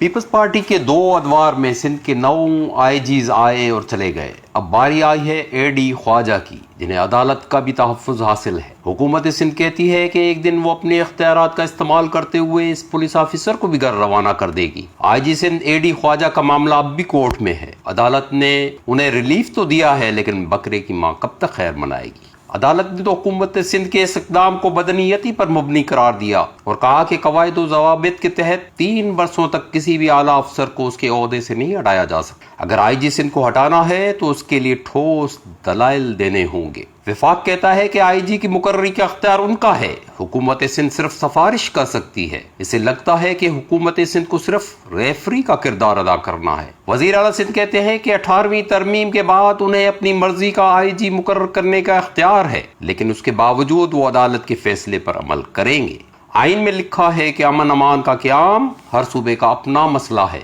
Peoples party के 2 अदवार में सिंध के 9 आईजीज आए और चले गए। अब बारी आई है एडी ख्वाजा की, जिन्हें अदालत का भी तहफ़्फ़ुज़ हासिल है। हुकूमत सिंध कहती है कि एक दिन वो अपने इख्तियारात का इस्तेमाल करते हुए इस पुलिस ऑफिसर को भी घर रवाना कर देगी। आईजी सिंध एडी ख्वाजा का मामला अब भी कोर्ट में है। अदालत ने उन्हें रिलीफ तो दिया है, लेकिन बकरे की माँ कब तक खैर मनाएगी। अदालत ने तो हुकूमत सिंध के इस इक़दाम को बदनीयती पर मुबनी करार दिया और कहा कि कवायद व ज़वाबित के तहत 3 वर्षों तक किसी भी आला अफसर को उसके ओहदे से नहीं हटाया जा सकता। अगर आईजी सिंध को हटाना है तो उसके लिए ठोस दलाइल देने होंगे। विफाक कहता है कि आईजी की मुकर्ररी का अख्तियार उनका है, हुकूमत सिंध सिर्फ सिफारिश कर सकती है। इसे लगता है कि हुकूमत सिंध को सिर्फ रेफरी का किरदार अदा करना है। वजीर आला सिंध कहते हैं कि 18वीं तरमीम के बाद उन्हें अपनी मर्जी का आईजी मुकर्रर करने का अख्तियार है, लेकिन उसके बावजूद वो अदालत के फैसले पर अमल करेंगे। आइन में लिखा है कि अमन अमान का क़याम हर सूबे का अपना मसला है,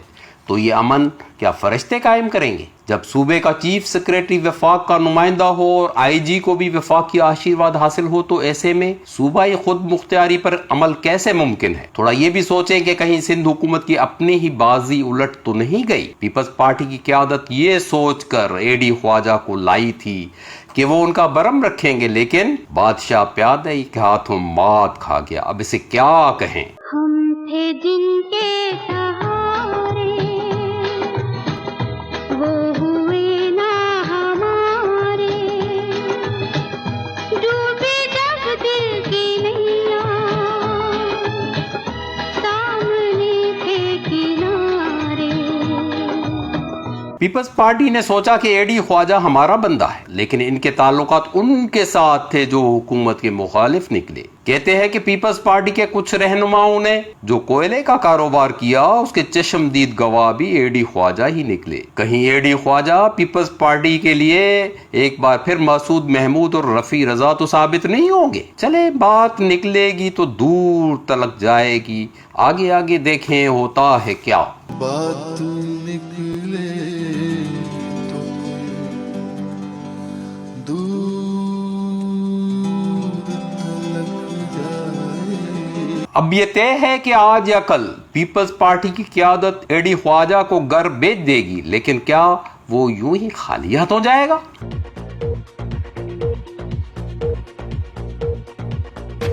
तो ये अमन क्या फरिश्ते कायम करेंगे? जब सूबे का चीफ सेक्रेटरी वफाक का नुमाइंदा हो और आईजी को भी वफाक की आशीर्वाद हासिल हो, तो ऐसे में सूबाई खुद मुख्तियारी पर अमल कैसे मुमकिन है? थोड़ा ये भी सोचें कि कहीं सिंध हुकूमत की अपनी ही बाजी उलट तो नहीं गई। पीपल्स पार्टी की क़यादत ये सोच कर एडी ख्वाजा को लाई थी कि वो उनका बरम रखेंगे, लेकिन बादशाह प्यादे के हाथों मात खा गया। अब इसे क्या कहें? हम थे जिनके पीपल्स पार्टी ने सोचा कि एडी ख्वाजा हमारा बंदा है, लेकिन इनके ताल्लुकात उनके साथ थे जो हुकूमत के मुखालिफ निकले। कहते हैं कि पीपल्स पार्टी के कुछ रहनुमाओं ने जो कोयले का कारोबार किया, उसके चश्मदीद गवाह भी एडी ख्वाजा ही निकले। कहीं एडी ख्वाजा पीपल्स पार्टी के लिए एक बार फिर मसूद महमूद और रफी रजा तो साबित नहीं होंगे? चले, बात निकलेगी तो दूर तलक जाएगी। आगे आगे देखें होता है क्या। बात निकले तो दूर तलक जाए। अब ये तय है कि आज या कल पीपल्स पार्टी की क़यादत एडी ख्वाजा को घर भेज देगी, लेकिन क्या वो यूं ही खाली हाथों जाएगा?